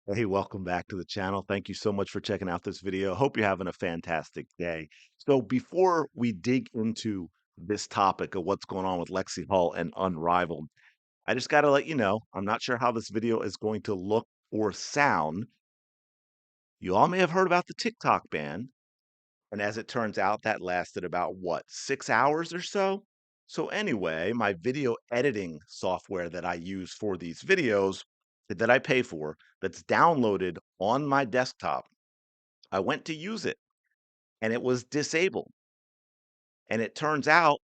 Hey, welcome back to the channel. Thank you so much for checking out this video. Hope you're having a fantastic day. So before we dig into this topic of what's going on with Lexie Hall and Unrivaled, I just got to let you know, I'm not sure how this video is going to look or sound. You all may have heard about the TikTok ban, and as it turns out, that lasted about what, 6 hours or so? So anyway, my video editing software that I use for these videos that I pay for, that's downloaded on my desktop, I went to use it and it was disabled. And it turns out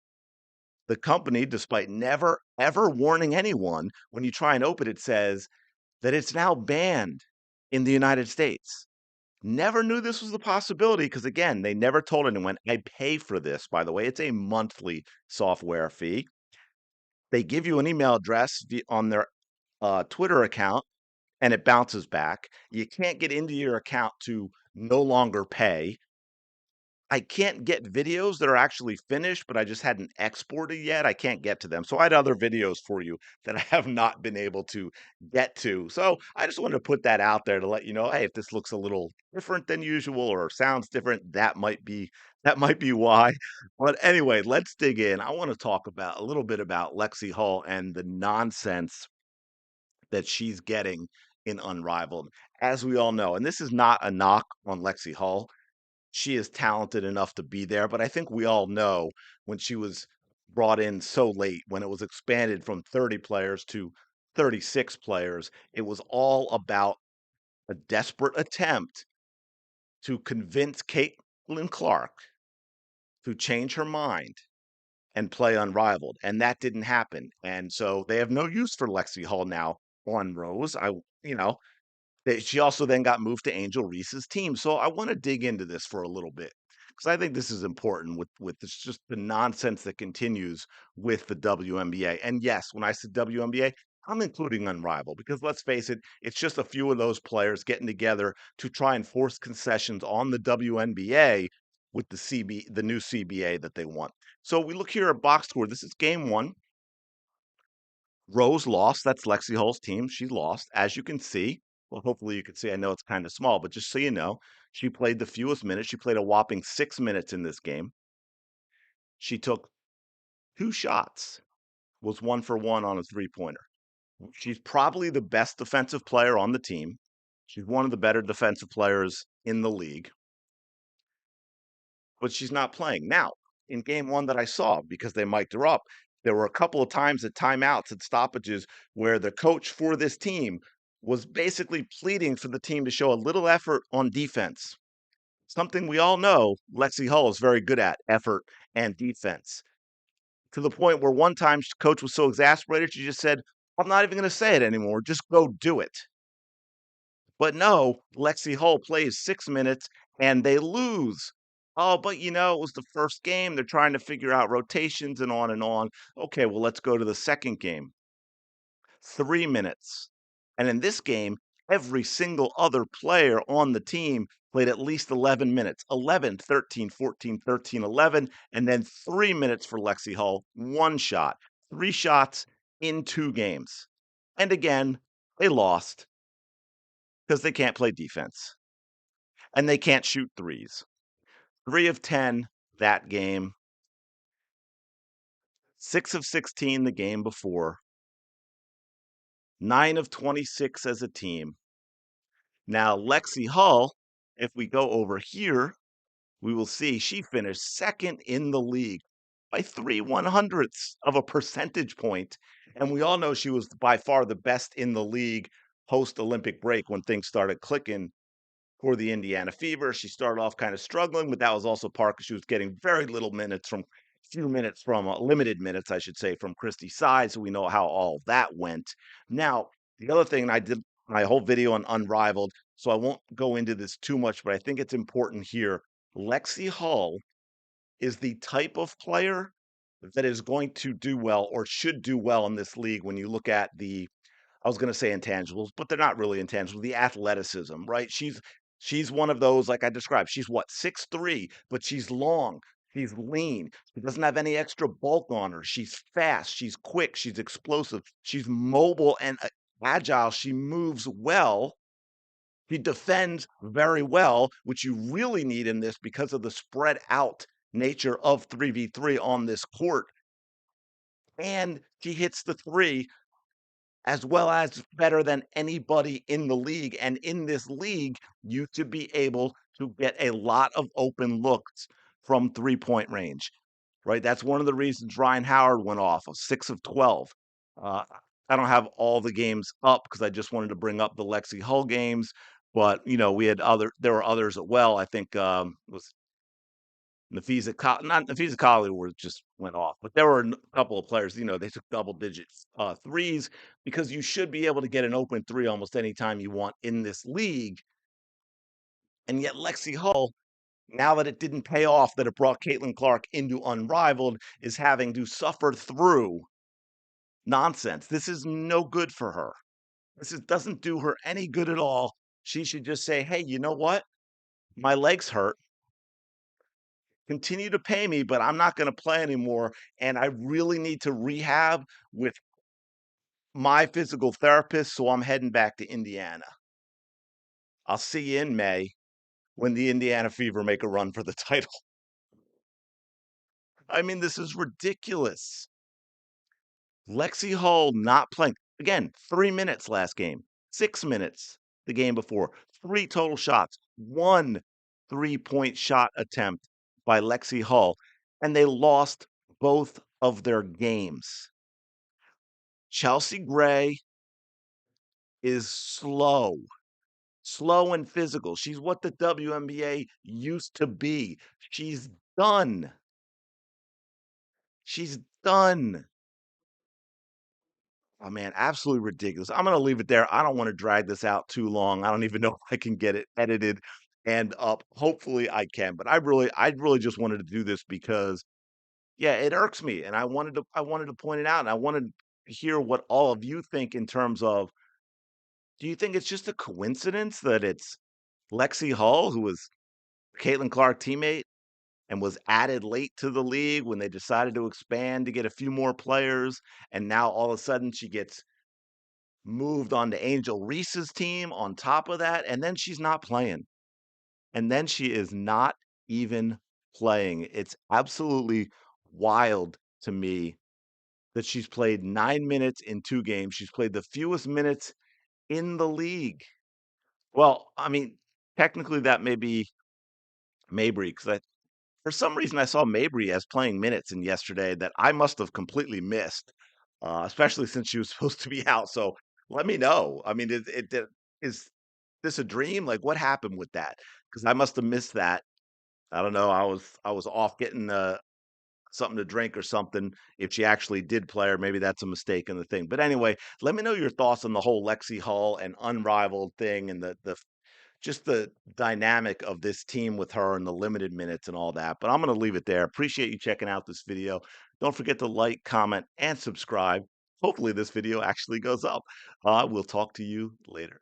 the company, despite never ever warning anyone, when you try and open it, says that it's now banned in the United States. Never knew this was a possibility because, again, they never told anyone. I pay for this, by the way. It's a monthly software fee. They give you an email address on their Twitter account and it bounces back. You can't get into your account to no longer pay. I can't get videos that are actually finished, but I just hadn't exported yet. I can't get to them. So I had other videos for you that I have not been able to get to. So I just wanted to put that out there to let you know, hey, if this looks a little different than usual or sounds different, that might be why. But anyway, let's dig in. I want to talk about a little bit about Lexie Hall and the nonsense that she's getting in Unrivaled. As we all know, and this is not a knock on Lexie Hall, she is talented enough to be there, but I think we all know when she was brought in so late, when it was expanded from 30 players to 36 players, it was all about a desperate attempt to convince Caitlin Clark to change her mind and play Unrivaled, and that didn't happen. And so they have no use for Lexie Hall now on Rose. You know, she also then got moved to Angel Reese's team. So I want to dig into this for a little bit because I think this is important with this just the nonsense that continues with the WNBA. And yes, when I said WNBA, I'm including Unrivaled because let's face it, it's just a few of those players getting together to try and force concessions on the WNBA with the new CBA that they want. So we look here at box score. This is game one. Rose lost. That's Lexi Hull's team. She lost. As you can see, well, hopefully you can see. I know it's kind of small, but just so you know, she played the fewest minutes. She played a whopping 6 minutes in this game. She took two shots, was 1 for 1 on a three-pointer. She's probably the best defensive player on the team. She's one of the better defensive players in the league, but she's not playing. Now, in game one that I saw, because they mic'd her up, there were a couple of times at timeouts and stoppages where the coach for this team was basically pleading for the team to show a little effort on defense. Something we all know Lexi Hull is very good at effort and defense. To the point where one time coach was so exasperated, she just said, I'm not even going to say it anymore. Just go do it. But no, Lexi Hull plays 6 minutes and they lose. Oh, but it was the first game. They're trying to figure out rotations and on and on. Okay, well, let's go to the second game. 3 minutes. And in this game, every single other player on the team played at least 11 minutes 11, 13, 14, 13, 11, and then 3 minutes for Lexi Hull, one shot, three shots in two games. And again, they lost because they can't play defense and they can't shoot threes. 3 of 10 that game, 6 of 16 the game before, 9 of 26 as a team. Now, Lexi Hull, if we go over here, we will see she finished second in the league by 3/100ths of a percentage point. And we all know she was by far the best in the league post Olympic break when things started clicking for the Indiana Fever. She started off kind of struggling, but that was also part because she was getting very little minutes from few minutes from limited minutes, I should say, from Christy Side. So we know how all that went. Now, the other thing, I did my whole video on Unrivaled, so I won't go into this too much, but I think it's important here. Lexi Hull is the type of player that is going to do well or should do well in this league when you look at I was going to say intangibles, but they're not really intangibles. The athleticism, right? She's one of those like I described. She's what 6'3", but she's long. She's lean. She doesn't have any extra bulk on her. She's fast. She's quick. She's explosive. She's mobile and agile. She moves well. She defends very well, which you really need in this because of the spread out nature of 3v3 on this court. And she hits the three as well as better than anybody in the league. And in this league, you should be able to get a lot of open looks from 3-point range, right? That's one of the reasons Ryan Howard went off, 6 of 12. Uh, I don't have all the games up because I just wanted to bring up the Lexie Hull games, but we had there were others as well. I think it was not Nafisa Collier were just went off, but there were a couple of players, they took double digits threes because you should be able to get an open three almost anytime you want in this league. And yet Lexie Hull, now that it didn't pay off, that it brought Caitlin Clark into Unrivaled, is having to suffer through nonsense. This is no good for her. Doesn't do her any good at all. She should just say, hey, you know what? My legs hurt. Continue to pay me, but I'm not going to play anymore. And I really need to rehab with my physical therapist. So I'm heading back to Indiana. I'll see you in May when the Indiana Fever make a run for the title. I mean, this is ridiculous. Lexie Hull not playing. Again, 3 minutes last game, 6 minutes the game before, three total shots, one 3-point shot attempt by Lexie Hull, and they lost both of their games. Chelsea Gray is slow and physical. She's what the WNBA used to be. She's done. She's done. Oh man, absolutely ridiculous. I'm gonna leave it there. I don't want to drag this out too long. I don't even know if I can get it edited and up. Hopefully I can, but I really just wanted to do this because yeah, it irks me. And I wanted to point it out. And I wanted to hear what all of you think in terms of, do you think it's just a coincidence that it's Lexie Hull, who was Caitlin Clark teammate and was added late to the league when they decided to expand to get a few more players, and now all of a sudden she gets moved on to Angel Reese's team on top of that, and then she's not playing. And then she is not even playing. It's absolutely wild to me that she's played 9 minutes in 2 games. She's played the fewest minutes in the league. Well, I mean, technically that may be Mabry because for some reason I saw Mabry as playing minutes in yesterday that I must have completely missed, especially since she was supposed to be out. So let me know. I mean, is this a dream? Like, what happened with that? Because I must have missed that. I don't know. I was off getting something to drink or something. If she actually did play, or maybe that's a mistake in the thing. But anyway, let me know your thoughts on the whole Lexie Hull and Unrivaled thing, and the just the dynamic of this team with her and the limited minutes and all that. But I'm going to leave it there. Appreciate you checking out this video. Don't forget to like, comment, and subscribe. Hopefully this video actually goes up. We'll talk to you later.